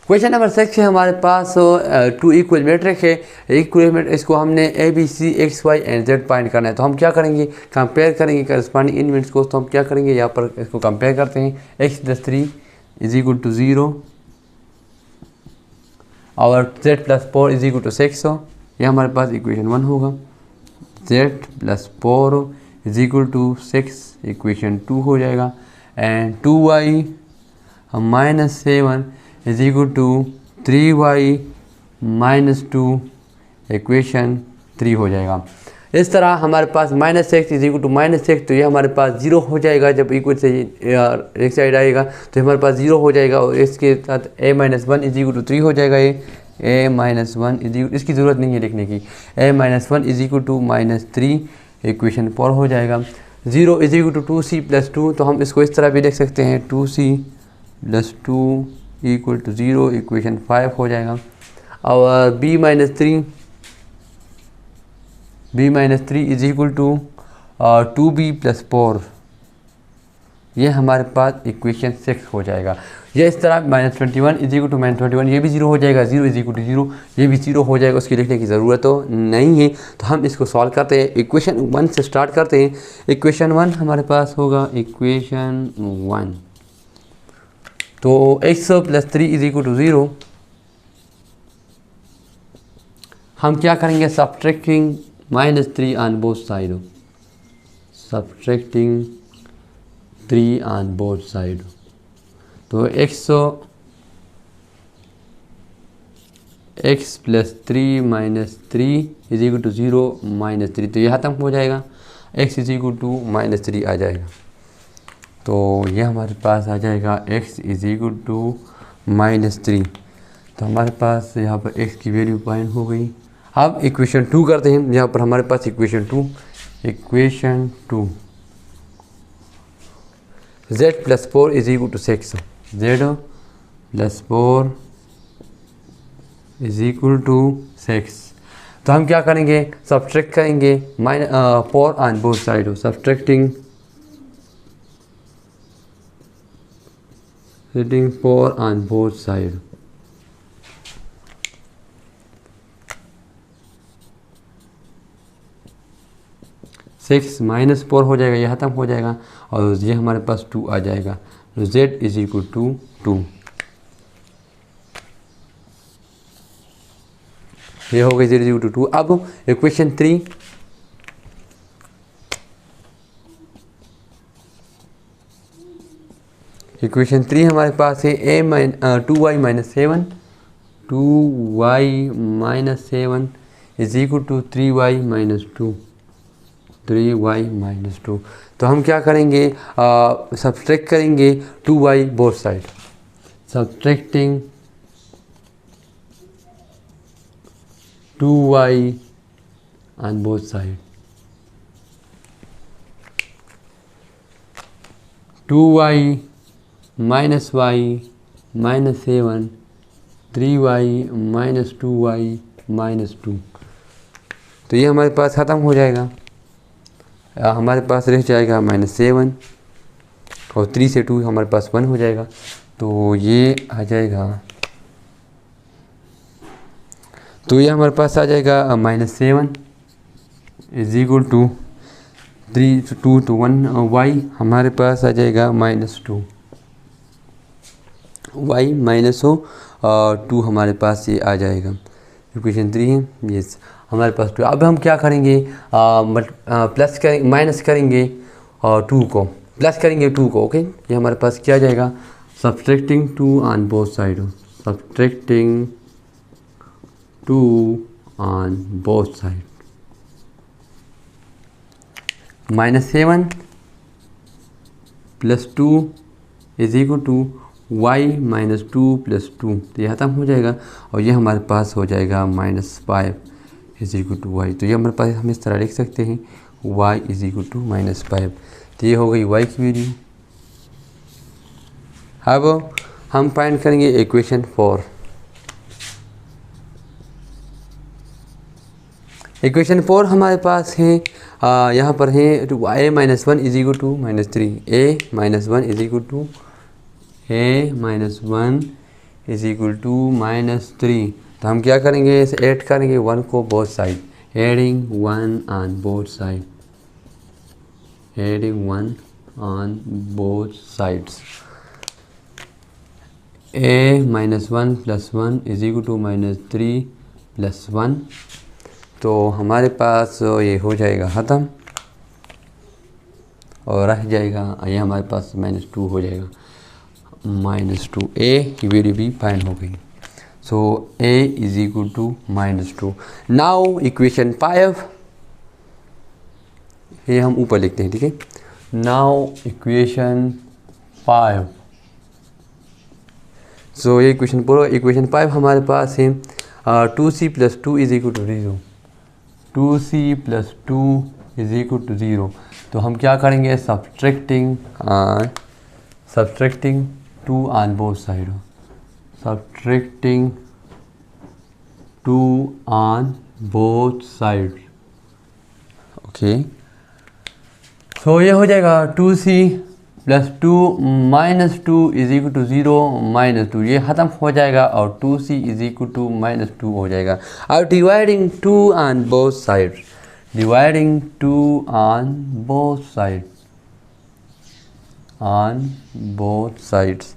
Question number 6 है हमारे पास टू इक्वल मैट्रिक्स है। इक्वल मैट्रिक्स इसको हमने a b c x y and z find करना है। तो हम क्या करेंगे, कंपेयर करेंगे करस्पॉन्डिंग एलिमेंट्स को। तो हम क्या करेंगे, यहाँ पर इसको कंपेयर करते हैं। X plus 3 is equal to 0 और z plus 4 is equal to 6 हो। यह हमारे पास इक्वेशन 1 होगा। Z plus 4 is equal to 6 equation 2 हो जाएगा। And 2y minus 7 is equal to 3y minus 2 equation 3 हो जाएगा। इस तरह हमारे पास minus x is equal to minus x, तो ये हमारे पास 0 हो जाएगा। जब इक्वल से एक साइड आएगा तो हमारे पास 0 हो जाएगा और इसके साथ a minus 1 is equal to 3 हो जाएगा। ये a माइनस 1 इज इक्वल, इसकी ज़रूरत नहीं है लिखने की। a minus 1 is equal to minus 3 equation 4 हो जाएगा। 0 is equal to 2c plus 2, तो हम इसको इस तरह भी लिख सकते हैं 2c plus 2 equal to 0 equation 5 हो जाएगा। और b minus 3 is equal to 2b plus 4, ये हमारे पास इक्वेशन 6 हो जाएगा। ये इस तरह minus 21 is equal to minus 21, ये भी 0 हो जाएगा। 0 इज इक्वल टू 0, ये भी 0 हो जाएगा। उसकी लिखने की ज़रूरत तो नहीं है। तो हम इसको सॉल्व करते हैं। इक्वेशन 1 से स्टार्ट करते हैं। इक्वेशन 1 हमारे पास होगा इक्वेशन 1, तो x plus 3 is equal to 0। हम क्या करेंगे, subtracting minus 3 on both side, subtracting 3 on both side. तो x plus 3 minus 3 is equal to 0 minus 3, तो यह खत्म हो जाएगा। x is equal to minus 3 आ जाएगा। तो ये हमारे पास आ जाएगा x is equal to minus 3। तो हमारे पास यहाँ पर x की वैल्यू फाइंड हो गई। अब इक्वेशन 2 करते हैं। यहाँ पर हमारे पास equation 2 z plus 4 is equal to 6, z plus 4 is equal to 6। तो हम क्या करेंगे, सब्ट्रैक्ट करेंगे 4 on both side, subtracting 4 on both side. Six minus 4 हो जाएगा, यह खत्म हो जाएगा और ये हमारे पास 2 आ जाएगा। z इज इक्वल टू 2, ये हो गई z इज इक्वल टू 2। अब इक्वेशन 3, इक्वेशन 3 हमारे पास है 2y minus 7, 2y minus 7 is equal to 3y minus 2, 3y minus 2। तो हम क्या करेंगे, सब्ट्रैक्ट करेंगे 2y both side, subtracting 2y on both side. 2y minus y minus 7, 3y minus 2y minus 2। तो ये हमारे पास ख़त्म हो जाएगा। हमारे पास रह जाएगा माइनस 7 और 3 से 2 हमारे पास 1 हो जाएगा। तो ये आ जाएगा, तो ये हमारे पास आ जाएगा माइनस 7 इज इक्वल टू 3 2 तो 1, y हमारे पास आ जाएगा माइनस 2, y माइनस हो और 2 हमारे पास ये आ जाएगा। इक्वेशन 3 है, ये हमारे पास 2। अब हम क्या करेंगे, प्लस करेंगे, माइनस करेंगे और 2 को प्लस करेंगे 2 को। ओके, ये हमारे पास क्या जाएगा, subtracting 2 on both side, subtracting 2 on both side. Minus 7 plus 2 is equal to y minus 2 plus 2, तो ये ख़त्म हो जाएगा और ये हमारे पास हो जाएगा minus 5 is equal to y। तो ये हमारे पास हम इस तरह लिख सकते हैं y is equal to minus 5। तो ये हो गई y की वैल्यू। अब हम फाइंड करेंगे इक्वेशन 4। इक्वेशन 4 हमारे पास है, यहाँ पर है a minus 1 is equal to minus 3, a minus 1 is equal to a minus 1 is equal to -3। तो हम क्या करेंगे, इसे ऐड करेंगे 1 को both side, adding 1 on both side, adding 1 on both sides. a -1 + 1 is equal to -3 + 1। तो हमारे पास ये हो जाएगा ख़त्म और रह जाएगा ये हमारे पास -2 हो जाएगा, -2 a की वैल्यू भी फाइंड हो गई। So a is equal to -2। Now equation 5 ये हम ऊपर लिखते हैं, ठीक है। नाउ इक्वेशन 5, सो ये इक्वेशन पूरा इक्वेशन 5 हमारे पास है 2c + 2 is equal to 0, 2c + 2 is equal to 0। तो हम क्या करेंगे, subtracting 2 on both side, subtracting 2 on both side. Okay, so ये हो जाएगा 2c + 2 - 2 इज इक्वल टू 0 -2, ये ख़त्म हो जाएगा और 2c इज इक्वल टू -2 हो जाएगा। और dividing 2 on both side, dividing 2 on both side, on both sides.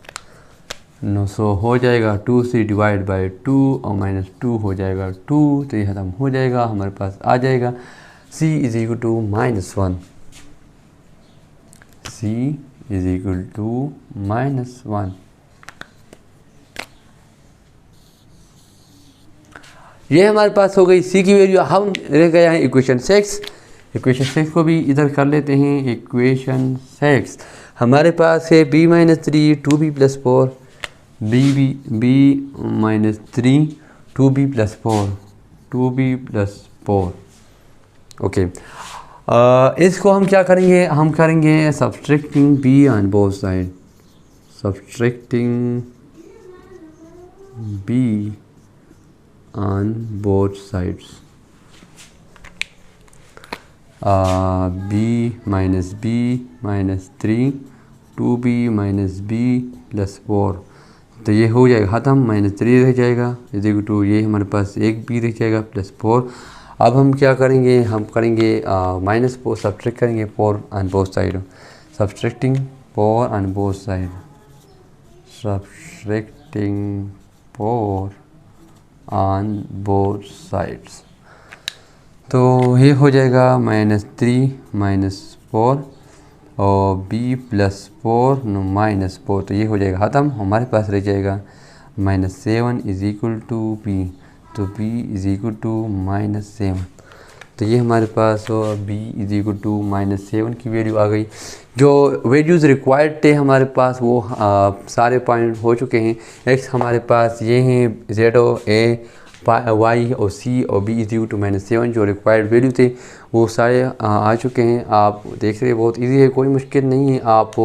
No, so हो जाएगा 2c डिवाइड बाई 2 और -2 हो जाएगा 2, तो ये ख़त्म हो जाएगा, हमारे पास आ जाएगा c is equal to -1, c is equal to -1। ये हमारे पास हो गई c की वैल्यू। हम रह गया है इक्वेशन 6, इक्वेशन 6 को भी इधर कर लेते हैं। इक्वेशन 6 हमारे पास है b - 3 2b + 4, b - 3 2b + 4, 2b + 4। Okay, इसको हम क्या करेंगे, हम करेंगे subtracting b on both side, subtracting b on both sides, b - 3 2b - b + 4। तो ये हो जाएगा ख़त्म, -3 रह जाएगा इज इक्वल टू, ये हमारे पास एक b रह जाएगा +4। अब हम क्या करेंगे, हम करेंगे -4 सब्ट्रैक्ट करेंगे 4 on both side, subtracting 4 on both side, subtracting 4 on both sides. तो ये हो जाएगा -3 - 4 और b + 4 -4, तो ये हो जाएगा ख़त्म, हमारे पास रह जाएगा -7 इज इक्वल टू b, तो b इज इक्वल टू -7। तो ये हमारे पास b इज इक्वल टू -7 की वैल्यू आ गई। जो वैल्यूज़ रिक्वायर्ड थे हमारे पास वो सारे पॉइंट हो चुके हैं। x हमारे पास ये हैं z और a, y और c और b इज इक्वल टू -7, जो रिक्वायर्ड वैल्यू थे वो सारे आ चुके हैं। आप देख रहे हैं बहुत इजी है, कोई मुश्किल नहीं है। आप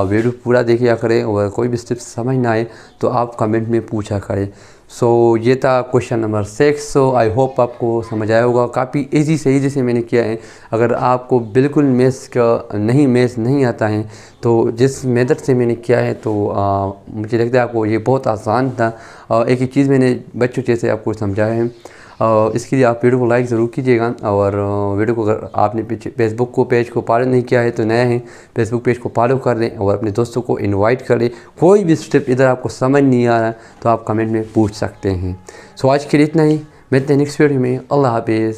वीडियो पूरा देखिए करें और कोई भी स्टेप्स समझ ना आए तो आप कमेंट में पूछा करें। सो ये था question number 6। So I hope आपको समझ आया होगा, काफ़ी इजी से मैंने किया है। अगर आपको बिल्कुल मैथ्स नहीं आता है तो जिस मेथड से मैंने किया है तो मुझे लगता है आपको ये बहुत आसान था। एक ही चीज़ मैंने बच्चों जैसे आपको समझाया है। इसके लिए आप वीडियो को लाइक ज़रूर कीजिएगा और वीडियो को अगर आपने फेसबुक को पेज को फॉलो नहीं किया है तो नया है, फेसबुक पेज को फॉलो कर लें और अपने दोस्तों को इनवाइट कर लें। कोई भी स्टेप इधर आपको समझ नहीं आ रहा तो आप कमेंट में पूछ सकते हैं। सो आज के लिए इतना ही, मिलते हैं नेक्स्ट वीडियो में। अल्लाह हाफिज़।